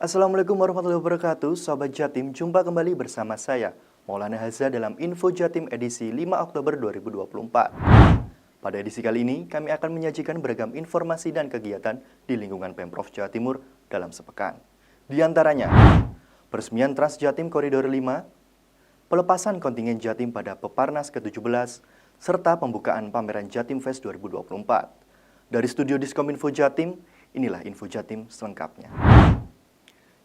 Assalamualaikum warahmatullahi wabarakatuh, Sobat Jatim. Jumpa kembali bersama saya, Maulana Haza dalam Info Jatim edisi 5 Oktober 2024. Pada edisi kali ini, kami akan menyajikan beragam informasi dan kegiatan di lingkungan Pemprov Jawa Timur dalam sepekan. Di antaranya, peresmian Trans Jatim Koridor 5, pelepasan kontingen Jatim pada Peparnas ke-17, serta pembukaan pameran Jatim Fest 2024. Dari studio Diskominfo Jatim, inilah Info Jatim selengkapnya.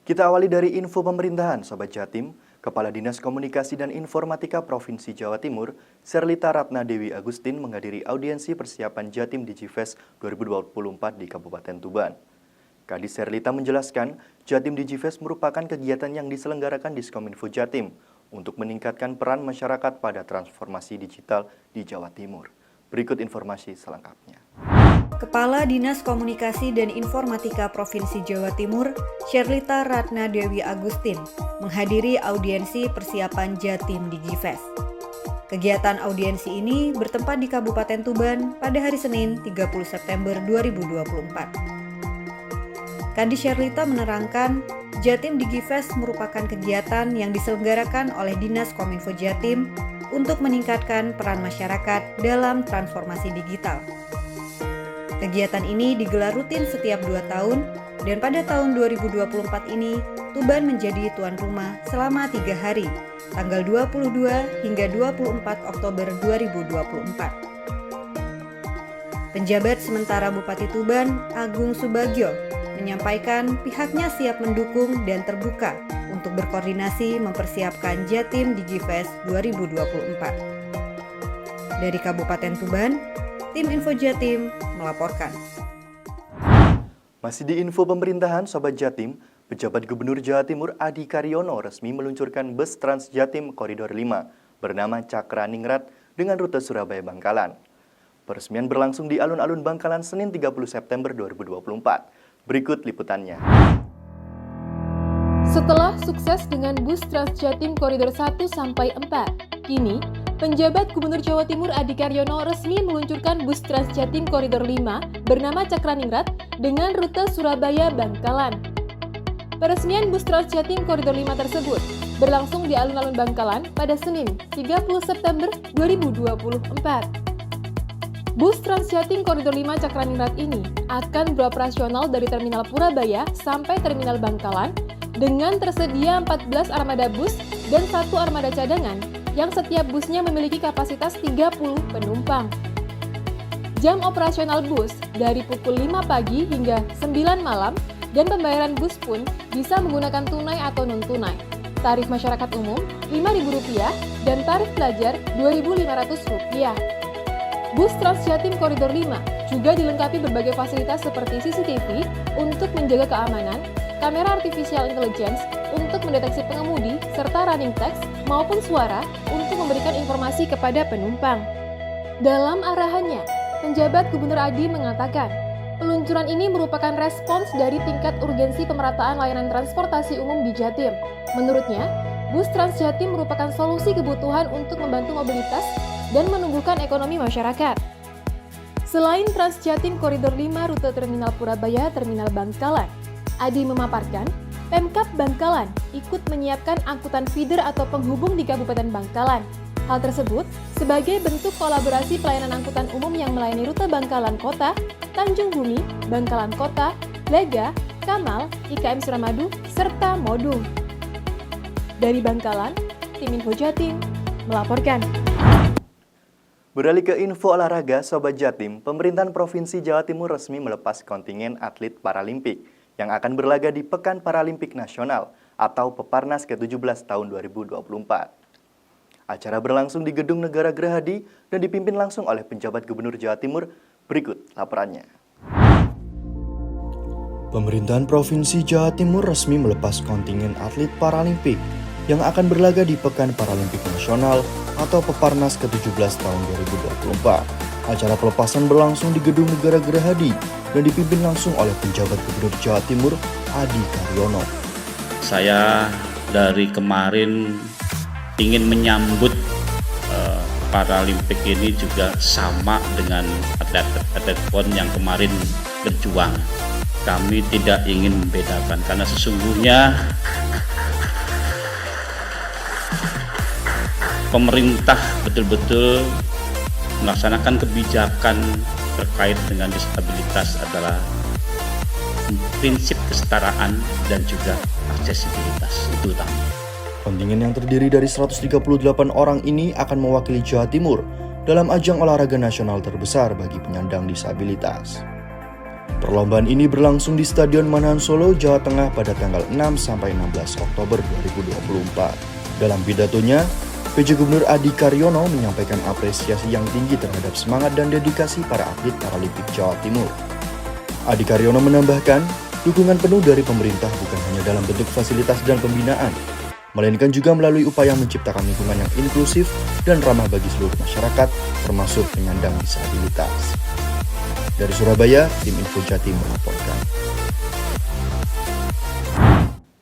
Kita awali dari info pemerintahan, Sobat Jatim. Kepala Dinas Komunikasi dan Informatika Provinsi Jawa Timur, Sherlita Ratna Dewi Agustin menghadiri audiensi persiapan Jatim DigiFest 2024 di Kabupaten Tuban. Kadis Sherlita menjelaskan, Jatim DigiFest merupakan kegiatan yang diselenggarakan Diskominfo Jatim untuk meningkatkan peran masyarakat pada transformasi digital di Jawa Timur. Berikut informasi selengkapnya. Kepala Dinas Komunikasi dan Informatika Provinsi Jawa Timur, Sherlita Ratna Dewi Agustin, menghadiri audiensi persiapan Jatim DigiFest. Kegiatan audiensi ini bertempat di Kabupaten Tuban pada hari Senin 30 September 2024. Kadis Sherlita menerangkan, Jatim DigiFest merupakan kegiatan yang diselenggarakan oleh Dinas Kominfo Jatim untuk meningkatkan peran masyarakat dalam transformasi digital. Kegiatan ini digelar rutin setiap 2 tahun, dan pada tahun 2024 ini, Tuban menjadi tuan rumah selama 3 hari, tanggal 22 hingga 24 Oktober 2024. Penjabat sementara Bupati Tuban, Agung Subagio, menyampaikan pihaknya siap mendukung dan terbuka untuk berkoordinasi mempersiapkan Jatim DigiFest 2024. Dari Kabupaten Tuban, Tim Info Jatim melaporkan. Masih di info pemerintahan, Sobat Jatim, Pejabat Gubernur Jawa Timur Adi Karyono resmi meluncurkan bus Trans Jatim Koridor 5 bernama Cakraningrat dengan rute Surabaya-Bangkalan. Peresmian berlangsung di alun-alun Bangkalan Senin 30 September 2024. Berikut liputannya. Setelah sukses dengan bus Trans Jatim Koridor 1-4, kini Penjabat Gubernur Jawa Timur Adi Karyono resmi meluncurkan bus Trans Jatim Koridor 5 bernama Cakraningrat dengan rute Surabaya-Bangkalan. Peresmian bus Trans Jatim Koridor 5 tersebut berlangsung di alun-alun Bangkalan pada Senin 30 September 2024. Bus Trans Jatim Koridor 5 Cakraningrat ini akan beroperasional dari Terminal Purabaya sampai Terminal Bangkalan dengan tersedia 14 armada bus dan 1 armada cadangan yang setiap busnya memiliki kapasitas 30 penumpang. Jam operasional bus dari pukul 5 pagi hingga 9 malam dan pembayaran bus pun bisa menggunakan tunai atau non-tunai. Tarif masyarakat umum Rp5.000 dan tarif pelajar Rp2.500. Bus Trans Jatim Koridor 5 juga dilengkapi berbagai fasilitas seperti CCTV untuk menjaga keamanan, kamera artificial intelligence untuk mendeteksi pengemudi, serta running text maupun suara untuk memberikan informasi kepada penumpang. Dalam arahannya, penjabat Gubernur Adi mengatakan, peluncuran ini merupakan respons dari tingkat urgensi pemerataan layanan transportasi umum di Jatim. Menurutnya, bus Trans Jatim merupakan solusi kebutuhan untuk membantu mobilitas dan menumbuhkan ekonomi masyarakat. Selain Trans Jatim Koridor 5 rute Terminal Purabaya, Terminal Bangkalan, Adi memaparkan, Pemkab Bangkalan ikut menyiapkan angkutan feeder atau penghubung di Kabupaten Bangkalan. Hal tersebut sebagai bentuk kolaborasi pelayanan angkutan umum yang melayani rute Bangkalan Kota, Tanjung Bumi, Bangkalan Kota, Lega, Kamal, IKM Suramadu, serta Modung. Dari Bangkalan, Tim Info Jatim melaporkan. Beralih ke info olahraga, Sobat Jatim, Pemerintahan Provinsi Jawa Timur resmi melepas kontingen atlet Paralimpik yang akan berlaga di Pekan Paralimpik Nasional atau Peparnas ke-17 tahun 2024. Acara berlangsung di Gedung Negara Gerahadi dan dipimpin langsung oleh penjabat Gubernur Jawa Timur. Berikut laporannya. Pemerintahan Provinsi Jawa Timur resmi melepas kontingen atlet Paralimpik yang akan berlaga di Pekan Paralimpik Nasional atau Peparnas ke-17 tahun 2024. Acara pelepasan berlangsung di Gedung Negara Gerahadi dan dipimpin langsung oleh penjabat Gubernur Jawa Timur Adi Karyono. Saya dari kemarin ingin menyambut Paralimpik ini juga sama dengan atlet-atlet PON yang kemarin berjuang. kami tidak ingin membedakan karena sesungguhnya pemerintah betul-betul melaksanakan kebijakan terkait dengan disabilitas adalah prinsip kesetaraan dan juga aksesibilitas, itu utama. Kontingen yang terdiri dari 138 orang ini akan mewakili Jawa Timur dalam ajang olahraga nasional terbesar bagi penyandang disabilitas. Perlombaan ini berlangsung di Stadion Manahan Solo, Jawa Tengah pada tanggal 6-16 Oktober 2024. Dalam pidatonya, PJ Gubernur Adi Karyono menyampaikan apresiasi yang tinggi terhadap semangat dan dedikasi para atlet Paralimpik Jawa Timur. Adi Karyono menambahkan, dukungan penuh dari pemerintah bukan hanya dalam bentuk fasilitas dan pembinaan, melainkan juga melalui upaya menciptakan lingkungan yang inklusif dan ramah bagi seluruh masyarakat, termasuk penyandang disabilitas. Dari Surabaya, tim Info Jatim melaporkan.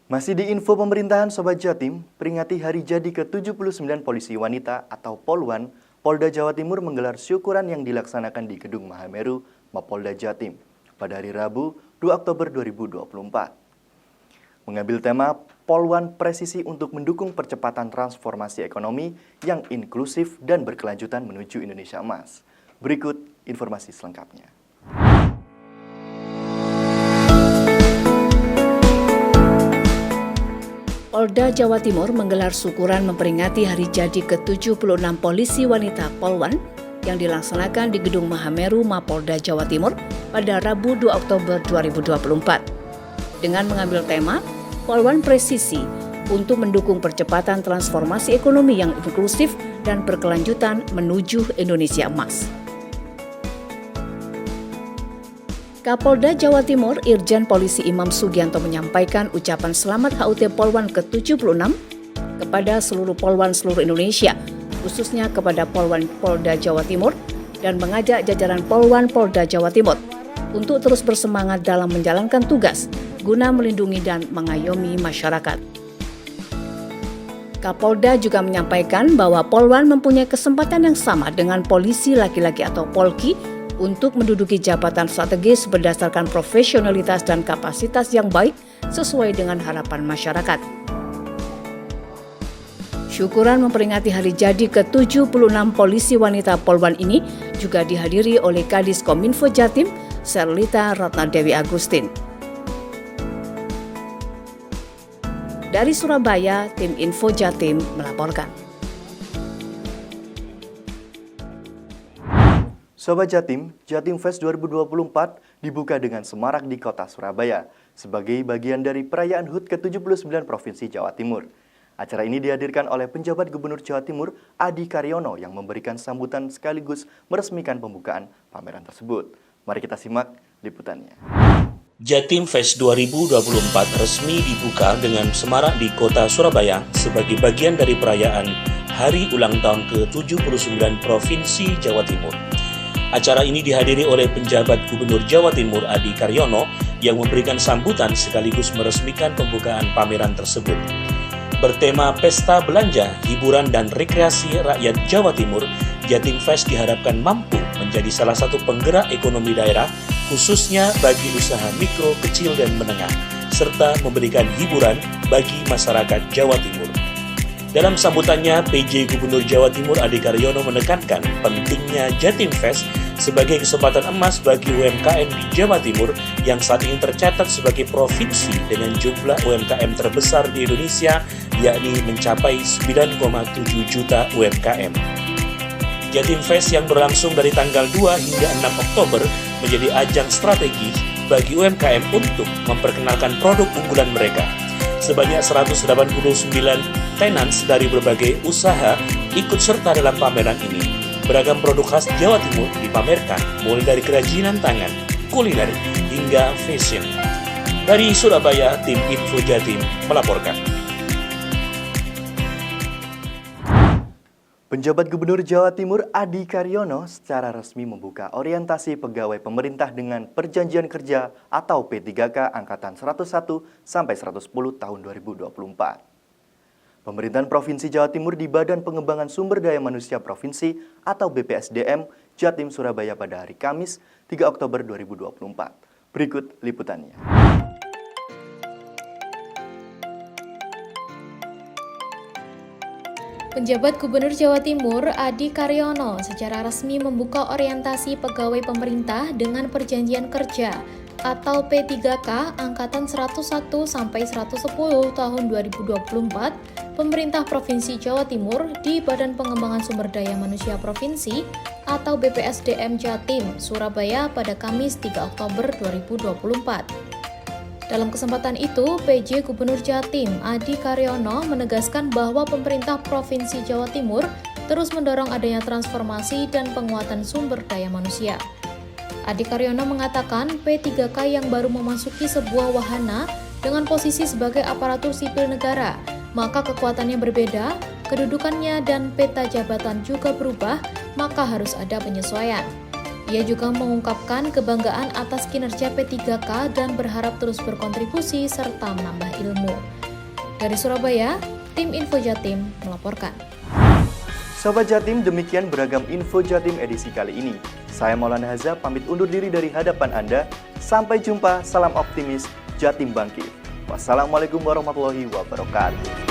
Masih di info pemerintahan Sobat Jatim, peringati hari jadi ke-79 polisi wanita atau Polwan, Polda Jawa Timur menggelar syukuran yang dilaksanakan di Gedung Mahameru, Mapolda Jatim pada hari Rabu, 2 Oktober 2024. Mengambil tema Polwan Presisi untuk mendukung percepatan transformasi ekonomi yang inklusif dan berkelanjutan menuju Indonesia Emas. Berikut informasi selengkapnya. Polda Jawa Timur menggelar syukuran memperingati hari jadi ke-76 polisi wanita Polwan yang dilaksanakan di Gedung Mahameru Mapolda Jawa Timur pada Rabu 2 Oktober 2024. Dengan mengambil tema Polwan Presisi untuk mendukung percepatan transformasi ekonomi yang inklusif dan berkelanjutan menuju Indonesia Emas. Kapolda Jawa Timur Irjen Polisi Imam Sugianto menyampaikan ucapan selamat HUT Polwan ke-76 kepada seluruh Polwan seluruh Indonesia, khususnya kepada Polwan Polda Jawa Timur, dan mengajak jajaran Polwan Polda Jawa Timur untuk terus bersemangat dalam menjalankan tugas guna melindungi dan mengayomi masyarakat. Kapolda juga menyampaikan bahwa Polwan mempunyai kesempatan yang sama dengan polisi laki-laki atau Polki untuk menduduki jabatan strategis berdasarkan profesionalitas dan kapasitas yang baik sesuai dengan harapan masyarakat. Syukuran memperingati hari jadi ke-76 polisi wanita Polwan ini juga dihadiri oleh Kadis Kominfo Jatim, Serlita Ratna Dewi Agustin. Dari Surabaya, tim Info Jatim melaporkan. Sobat Jatim, Jatim Fest 2024 dibuka dengan semarak di kota Surabaya sebagai bagian dari perayaan HUT ke-79 Provinsi Jawa Timur. Acara ini dihadirkan oleh penjabat Gubernur Jawa Timur Adi Karyono yang memberikan sambutan sekaligus meresmikan pembukaan pameran tersebut. Mari kita simak liputannya. Jatim Fest 2024 resmi dibuka dengan semarak di kota Surabaya sebagai bagian dari perayaan Hari Ulang Tahun ke-79 Provinsi Jawa Timur. Acara ini dihadiri oleh penjabat Gubernur Jawa Timur Adi Karyono yang memberikan sambutan sekaligus meresmikan pembukaan pameran tersebut. Bertema Pesta Belanja, Hiburan dan Rekreasi Rakyat Jawa Timur, Jatim Fest diharapkan mampu menjadi salah satu penggerak ekonomi daerah, khususnya bagi usaha mikro, kecil, dan menengah, serta memberikan hiburan bagi masyarakat Jawa Timur. Dalam sambutannya, PJ Gubernur Jawa Timur Adi Karyono menekankan pentingnya Jatim Fest sebagai kesempatan emas bagi UMKM di Jawa Timur yang saat ini tercatat sebagai provinsi dengan jumlah UMKM terbesar di Indonesia, yakni mencapai 9,7 juta UMKM. Jatim Fest yang berlangsung dari tanggal 2 hingga 6 Oktober menjadi ajang strategi bagi UMKM untuk memperkenalkan produk unggulan mereka. Sebanyak 189 tenants dari berbagai usaha ikut serta dalam pameran ini. Beragam produk khas Jawa Timur dipamerkan, mulai dari kerajinan tangan, kuliner, hingga fashion. Dari Surabaya, tim Info Jatim melaporkan. Penjabat Gubernur Jawa Timur Adi Karyono secara resmi membuka orientasi pegawai pemerintah dengan Perjanjian Kerja atau P3K Angkatan 101 sampai 110 tahun 2024. Pemerintahan Provinsi Jawa Timur di Badan Pengembangan Sumber Daya Manusia Provinsi atau BPSDM Jatim Surabaya pada hari Kamis 3 Oktober 2024 Berikut liputannya. Penjabat Gubernur Jawa Timur Adi Karyono secara resmi membuka orientasi pegawai pemerintah dengan perjanjian kerja atau P3K angkatan 101 sampai 110 tahun 2024 pemerintah Provinsi Jawa Timur di Badan Pengembangan Sumber Daya Manusia Provinsi atau BPSDM Jatim, Surabaya pada Kamis 3 Oktober 2024. Dalam kesempatan itu, PJ Gubernur Jatim Adi Karyono menegaskan bahwa pemerintah Provinsi Jawa Timur terus mendorong adanya transformasi dan penguatan sumber daya manusia. Adi Karyono mengatakan P3K yang baru memasuki sebuah wahana dengan posisi sebagai aparatur sipil negara, maka kekuatannya berbeda, kedudukannya dan peta jabatan juga berubah, maka harus ada penyesuaian. Ia juga mengungkapkan kebanggaan atas kinerja P3K dan berharap terus berkontribusi serta menambah ilmu. Dari Surabaya, tim Info Jatim melaporkan. Sobat Jatim, demikian beragam Info Jatim edisi kali ini. Saya Maulana Haza pamit undur diri dari hadapan Anda. Sampai jumpa, salam optimis, Jatim bangkit. Wassalamualaikum warahmatullahi wabarakatuh.